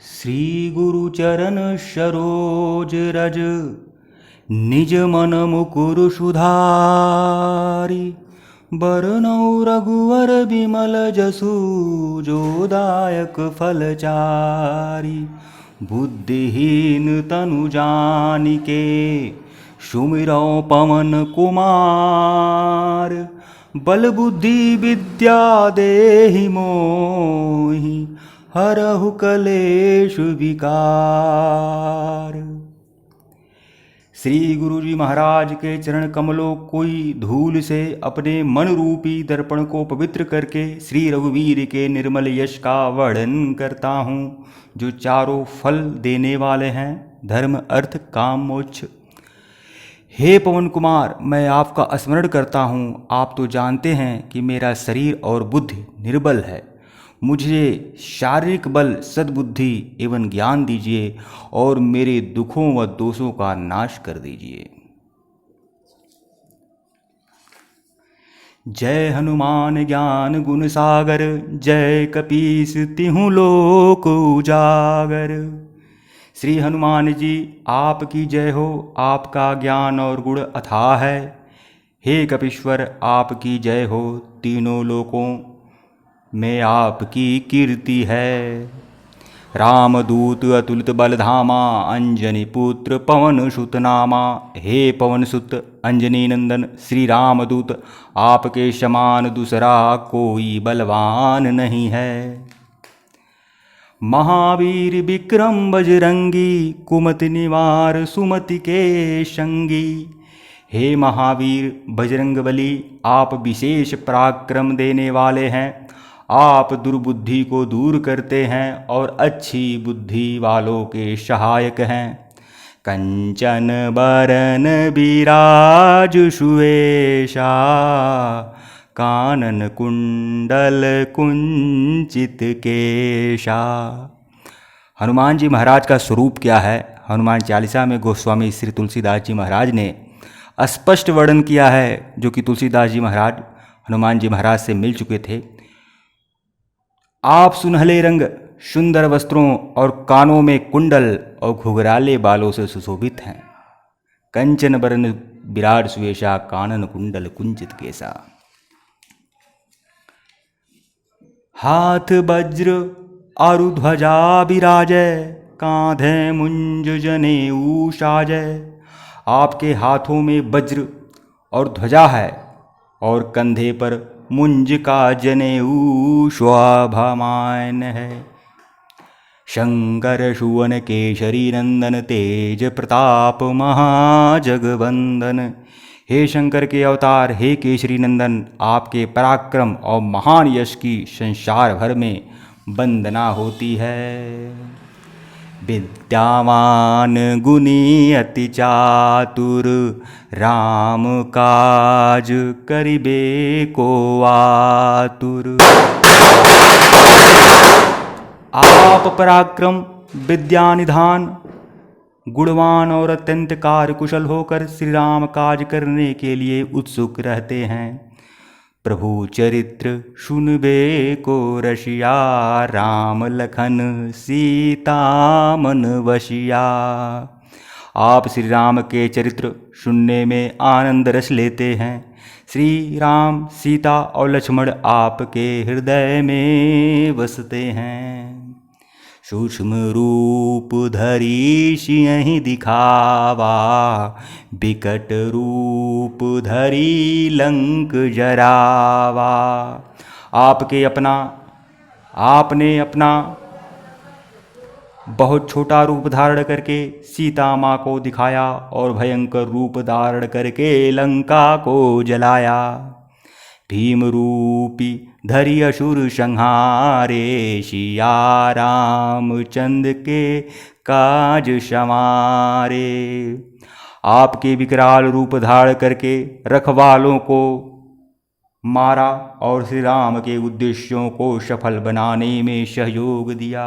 श्री गुरु चरण सरोज रज निज मन मुकुर सुधारी। बरनौ रघुवर बिमल जसु जो दायक फलचारी। बुद्धिहीन तनु जानिके सुमिरौ पवन कुमार। बल बुद्धि विद्या देहि मोहि हरहु कलेश विकार। श्री गुरु जी महाराज के चरण कमलों कोई धूल से अपने मन रूपी दर्पण को पवित्र करके श्री रघुवीर के निर्मल यश का वर्णन करता हूँ, जो चारों फल देने वाले हैं, धर्म अर्थ काम मोक्ष। हे पवन कुमार, मैं आपका स्मरण करता हूँ। आप तो जानते हैं कि मेरा शरीर और बुद्धि निर्बल है। मुझे शारीरिक बल, सद्बुद्धि एवं ज्ञान दीजिए और मेरे दुखों व दोषों का नाश कर दीजिए। जय हनुमान ज्ञान गुण सागर, जय कपीस तिहु लोक उजागर। श्री हनुमान जी आपकी जय हो, आपका ज्ञान और गुण अथाह है। हे कपीश्वर आपकी जय हो, तीनों लोकों में आपकी कीर्ति है। रामदूत अतुलित बलधामा, अंजनी पुत्र पवन सुत नामा। हे पवन सुत अंजनी नंदन श्री रामदूत, आपके समान दूसरा कोई बलवान नहीं है। महावीर विक्रम बजरंगी, कुमति निवार सुमति के संगी। हे महावीर बजरंगबली, आप विशेष पराक्रम देने वाले हैं। आप दुर्बुद्धि को दूर करते हैं और अच्छी बुद्धि वालों के सहायक हैं। कंचन बरन बिराज सुवेशा, कानन कुंडल कुंचित केशा। हनुमान जी महाराज का स्वरूप क्या है? हनुमान चालीसा में गोस्वामी श्री तुलसीदास जी महाराज ने स्पष्ट वर्णन किया है, जो कि तुलसीदास जी महाराज हनुमान जी महाराज से मिल चुके थे। आप सुनहले रंग, सुंदर वस्त्रों और कानों में कुंडल और घुघराले बालों से सुशोभित हैं। कंचन बरन विराट सुवेशा, कानन कुंडल कुंचित केसा। हाथ वज्र अरु ध्वजा विराजै, कांधे मुंज जनेऊ साजै। आपके हाथों में वज्र और ध्वजा है और कंधे पर मुंज का जनेऊ शोभामान है। शंकर सुवन केशरी नंदन, तेज प्रताप महाजगवंदन। हे शंकर के अवतार, हे केशरी नंदन, आपके पराक्रम और महान यश की संसार भर में वंदना होती है। विद्यावान गुणी अति चातुर, राम काज करिबे को आतुर। आप पराक्रम, विद्या निधान, गुणवान और अत्यंत कार्य कुशल होकर श्री राम काज करने के लिए उत्सुक रहते हैं। प्रभु चरित्र सुनबे को रसिया, राम लखन सीता मन वसिया। आप श्री राम के चरित्र सुनने में आनंद रस लेते हैं। श्री राम, सीता और लक्ष्मण आपके हृदय में बसते हैं। सूक्ष्म रूप धरी सियहि दिखावा, बिकट रूप धरी लंक जरावा। आपने अपना बहुत छोटा रूप धारण करके सीता माँ को दिखाया और भयंकर रूप धारण करके लंका को जलाया। भीम रूपी धरि असुर संहारे, सिया रामचंद्र के काज समारे। आपके विकराल रूप धारण करके रखवालों को मारा और श्री राम के उद्देश्यों को सफल बनाने में सहयोग दिया।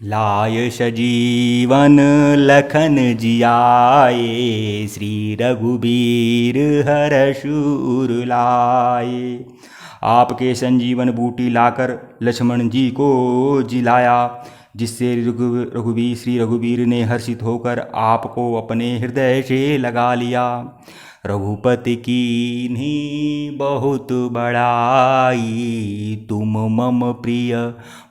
लाय सजीवन लखन जियाए, श्री रघुबीर हरषुर लाए। आपके संजीवन बूटी लाकर लक्ष्मण जी को जिलाया, जिससे रघुवीर श्री रघुवीर ने हर्षित होकर आपको अपने हृदय से लगा लिया। रघुपति कीन्ही बहुत बड़ाई, तुम मम प्रिय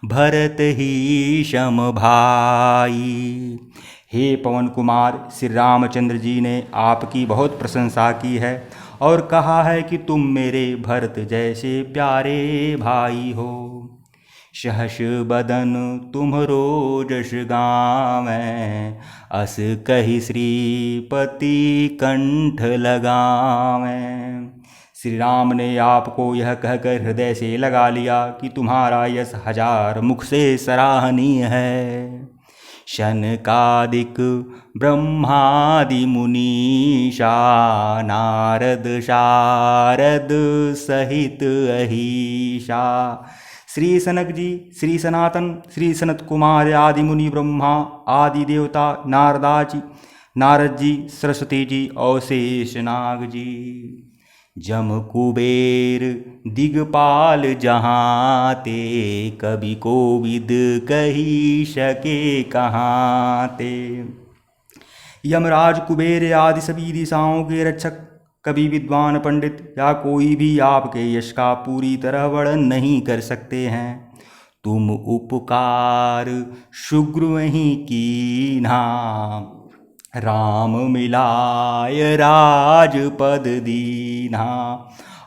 भरत ही सम भाई। हे पवन कुमार, श्री रामचंद्र जी ने आपकी बहुत प्रशंसा की है और कहा है कि तुम मेरे भरत जैसे प्यारे भाई हो। सहस बदन तुम्हरो जस गावें, अस कहि श्रीपति कंठ लगावें। श्री राम ने आपको यह कहकर हृदय से लगा लिया कि तुम्हारा यश 1000 मुख से सराहनीय है। शनकादिक ब्रह्मादि मुनीषा, नारद शारद सहित अहिषा। श्री सनक जी, श्री सनातन, श्री सनत कुमार आदि मुनि, ब्रह्मा आदि देवता, नारद जी, सरस्वती जी और शेषनाग जी, जम कुबेर दिगपाल जहाँ ते, कभी कोविद कही सके कहाँ ते। यमराज, कुबेर आदि सभी दिशाओं के रक्षक, कभी विद्वान पंडित या कोई भी आपके यश का पूरी तरह वर्णन नहीं कर सकते हैं। तुम उपकार सुग्रीव कीन्हा, राम मिलाय राजपद दीन्हा।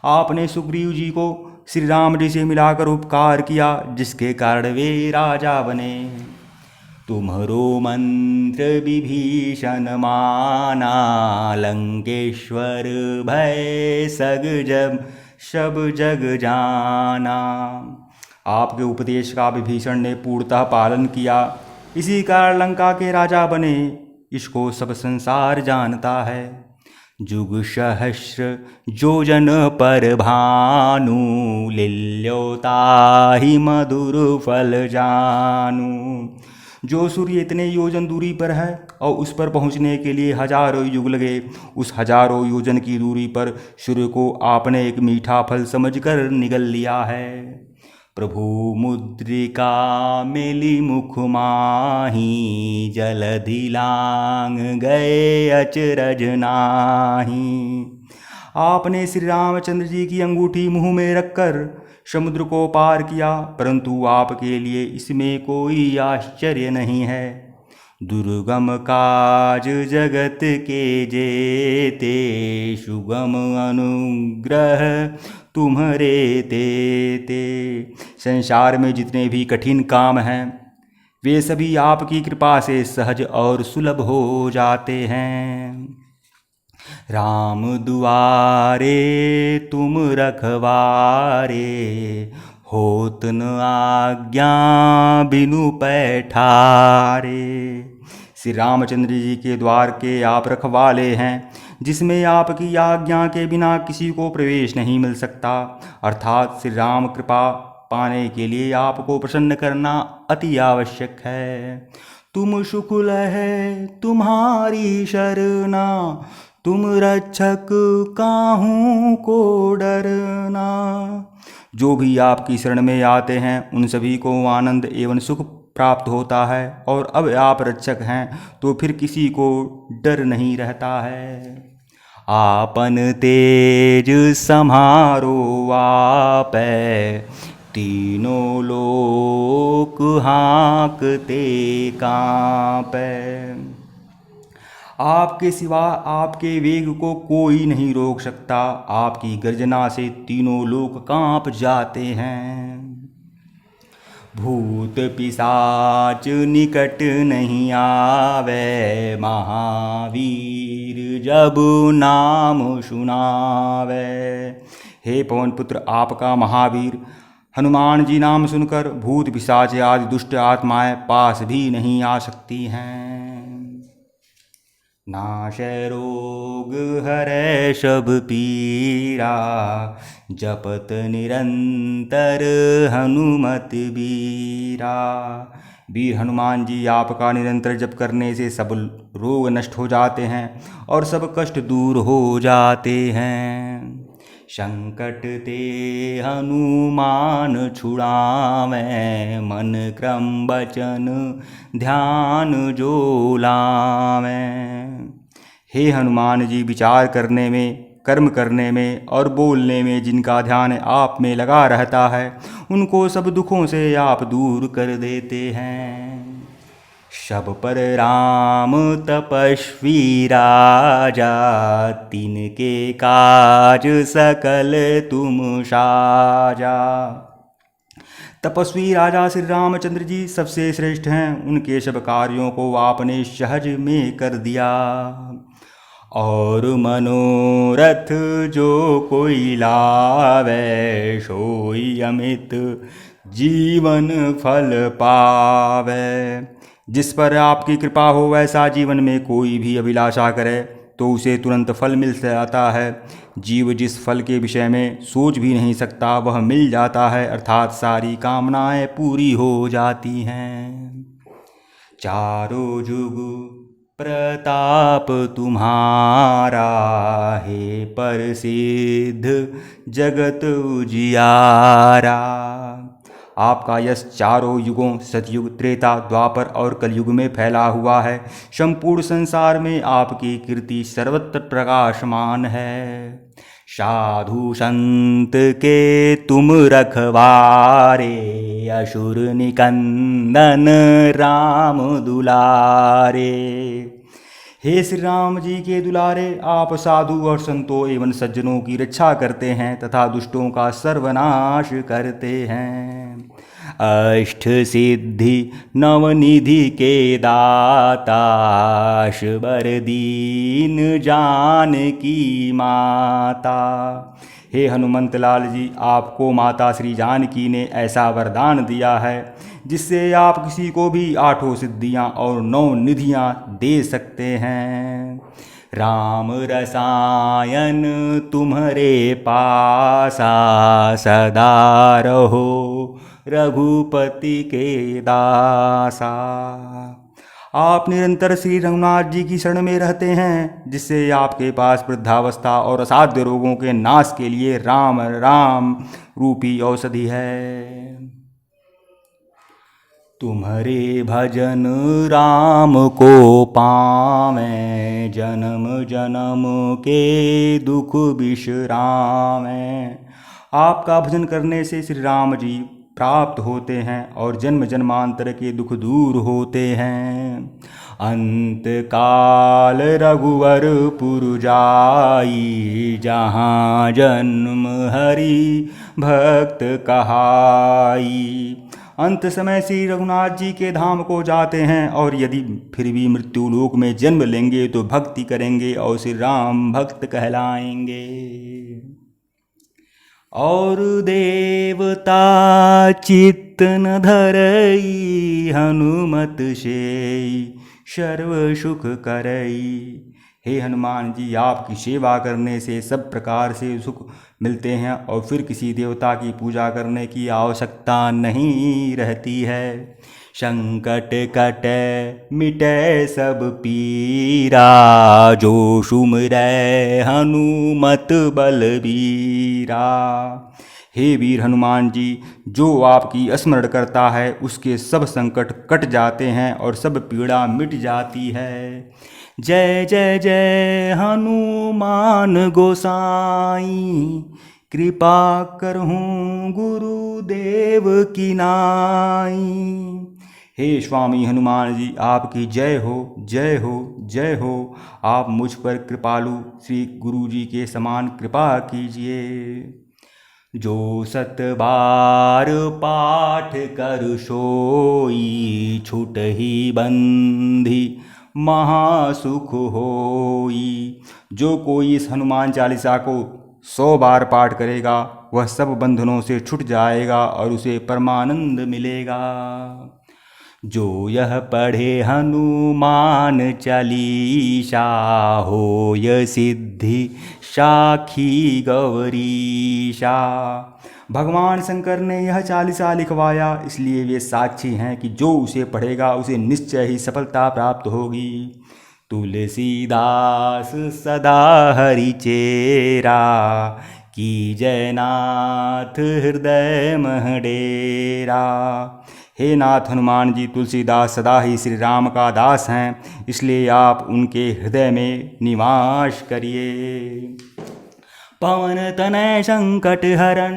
आपने सुग्रीव जी को श्री राम जी से मिलाकर उपकार किया, जिसके कारण वे राजा बने। तुम्हरो मंत्र विभीषण माना, लंकेश्वर भय सब जग जाना। आपके उपदेश का विभीषण ने पूर्णतः पालन किया, इसी कारण लंका के राजा बने। इसको सब संसार जानता है। जुग सहस्र योजन पर भानु, लील्योताहि मधुर फल जानू। जो सूर्य इतने योजन दूरी पर है और उस पर पहुंचने के लिए 1000 युग लगे, उस 1000 योजन की दूरी पर सूर्य को आपने एक मीठा फल समझकर निगल लिया है। प्रभु मुद्रिका मिली मुख माही, जलधि लांग गए अचरज नाही। आपने श्री रामचंद्र जी की अंगूठी मुंह में रखकर समुद्र को पार किया, परंतु आपके लिए इसमें कोई आश्चर्य नहीं है। दुर्गम काज जगत के जेते, सुगम अनुग्रह तुम्हारे तेते। संसार में जितने भी कठिन काम हैं, वे सभी आपकी कृपा से सहज और सुलभ हो जाते हैं। राम दुआरे तुम रखवारे, होत न आज्ञा बिनु पैठारे। श्री रामचंद्र जी के द्वार के आप रखवाले हैं, जिसमें आपकी आज्ञा के बिना किसी को प्रवेश नहीं मिल सकता। अर्थात श्री राम कृपा पाने के लिए आपको प्रसन्न करना अति आवश्यक है। तुम शुक्ल है तुम्हारी शरणा, तुम रक्षक काहू को डरना। जो भी आपकी शरण में आते हैं उन सभी को आनंद एवं सुख प्राप्त होता है, और अब आप रक्षक हैं तो फिर किसी को डर नहीं रहता है। आपन तेज सम्हारो आपै, तीनों लोक हाँकते कांपै। आपके सिवा आपके वेग को कोई नहीं रोक सकता। आपकी गर्जना से तीनों लोक कांप जाते हैं। भूत पिशाच निकट नहीं आवे, महावीर जब नाम सुनावे। हे पवन पुत्र, आपका महावीर हनुमान जी नाम सुनकर भूत पिशाच आदि दुष्ट आत्माएं पास भी नहीं आ सकती हैं। नाशय रोग हरै सब पीरा, जपत निरंतर हनुमत बीरा। वीर हनुमान जी आपका निरंतर जप करने से सब रोग नष्ट हो जाते हैं और सब कष्ट दूर हो जाते हैं। संकट ते हनुमान छुड़ावें, मन क्रम बचन ध्यान जो लावें। हे हनुमान जी, विचार करने में, कर्म करने में और बोलने में जिनका ध्यान आप में लगा रहता है, उनको सब दुखों से आप दूर कर देते हैं। सब पर राम तपस्वी राजा, तिनके काज सकल तुम साजा। तपस्वी राजा श्री रामचंद्र जी सबसे श्रेष्ठ हैं। उनके सब कार्यों को आपने सहज में कर दिया। और मनोरथ जो कोई लावे, सोई अमित जीवन फल पावे। जिस पर आपकी कृपा हो वैसा जीवन में कोई भी अभिलाषा करे तो उसे तुरंत फल मिल जाता है। जीव जिस फल के विषय में सोच भी नहीं सकता वह मिल जाता है, अर्थात सारी कामनाएं पूरी हो जाती हैं। चारों जुग प्रताप तुम्हारा, हे प्रसिद्ध जगत उजियारा। आपका यश चारों युगों, सतयुग, त्रेता, द्वापर और कलयुग में फैला हुआ है। संपूर्ण संसार में आपकी कीर्ति सर्वत्र प्रकाशमान है। साधु संत के तुम रखवारे, असुर निकंदन राम दुलारे। हे श्री राम जी के दुलारे, आप साधु और संतों एवं सज्जनों की रक्षा करते हैं तथा दुष्टों का सर्वनाश करते हैं। अष्ट सिद्धि नवनिधि के दाता, बर दीन जानकी माता। हे हनुमंत लाल जी, आपको माता श्री जानकी ने ऐसा वरदान दिया है जिससे आप किसी को भी 8 सिद्धियाँ और 9 निधियाँ दे सकते हैं। राम रसायन तुम्हारे पासा, सदा रहो रघुपति के दासा। आप निरंतर श्री रघुनाथ जी की शरण में रहते हैं, जिससे आपके पास वृद्धावस्था और असाध्य रोगों के नाश के लिए राम राम रूपी औषधि है। तुम्हारे भजन राम को पावें, जन्म जन्म के दुख विश्रामें। आपका भजन करने से श्री राम जी प्राप्त होते हैं और जन्म जन्मांतर के दुख दूर होते हैं। अंत काल रघुवर पुर जाई, जहाँ जन्म हरि भक्त कहाई। अंत समय श्री रघुनाथ जी के धाम को जाते हैं और यदि फिर भी मृत्यु लोक में जन्म लेंगे तो भक्ति करेंगे और श्री राम भक्त कहलाएंगे। और देवता चित्त न धरई, हनुमत सेई सर्व सुख करई। हे हनुमान जी, आपकी सेवा करने से सब प्रकार से सुख मिलते हैं और फिर किसी देवता की पूजा करने की आवश्यकता नहीं रहती है। संकट कटे मिटे सब पीरा, जो सुमिरै हनुमत बलबीरा। हे वीर हनुमान जी, जो आपकी स्मरण करता है उसके सब संकट कट जाते हैं और सब पीड़ा मिट जाती है। जय जय जय हनुमान गोसाई, कृपा करहूँ गुरुदेव की नाई। हे स्वामी हनुमान जी, आपकी जय हो, जय हो, जय हो। आप मुझ पर कृपालु श्री गुरु जी के समान कृपा कीजिए। जो 7 बार पाठ कर सोई, छूटहि बंधि महासुख होई। जो कोई इस हनुमान चालीसा को 100 बार पाठ करेगा वह सब बंधनों से छूट जाएगा और उसे परमानंद मिलेगा। जो यह पढ़े हनुमान चालीसा, होय सिद्धि साखी गौरीशा। भगवान शंकर ने यह चालीसा लिखवाया, इसलिए वे साक्षी हैं कि जो उसे पढ़ेगा उसे निश्चय ही सफलता प्राप्त होगी। तुलसीदास सदा हरि चेरा, कीजय नाथ हृदय मह डेरा। हे नाथ हनुमान जी, तुलसीदास सदा ही श्री राम का दास हैं, इसलिए आप उनके हृदय में निवास करिए। पवन तनय संकट हरन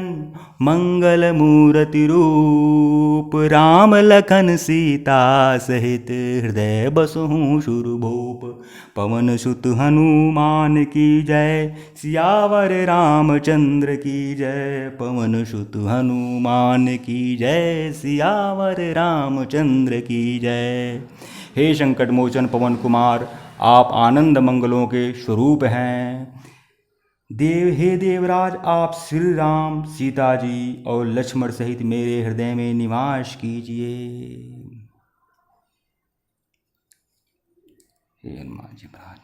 मंगल मूर्ति रूप, राम लखन सीता सहित हृदय बसहु सुरभूप। पवन सुत हनुमान की जय, सियावर रामचंद्र की जय। पवन सुत हनुमान की जय, सियावर रामचंद्र की जय। हे संकट मोचन पवन कुमार, आप आनंद मंगलों के स्वरूप हैं। हे देवराज, आप श्री राम, सीता जी और लक्ष्मण सहित मेरे हृदय में निवास कीजिए। हे हनुमान जी महाराज।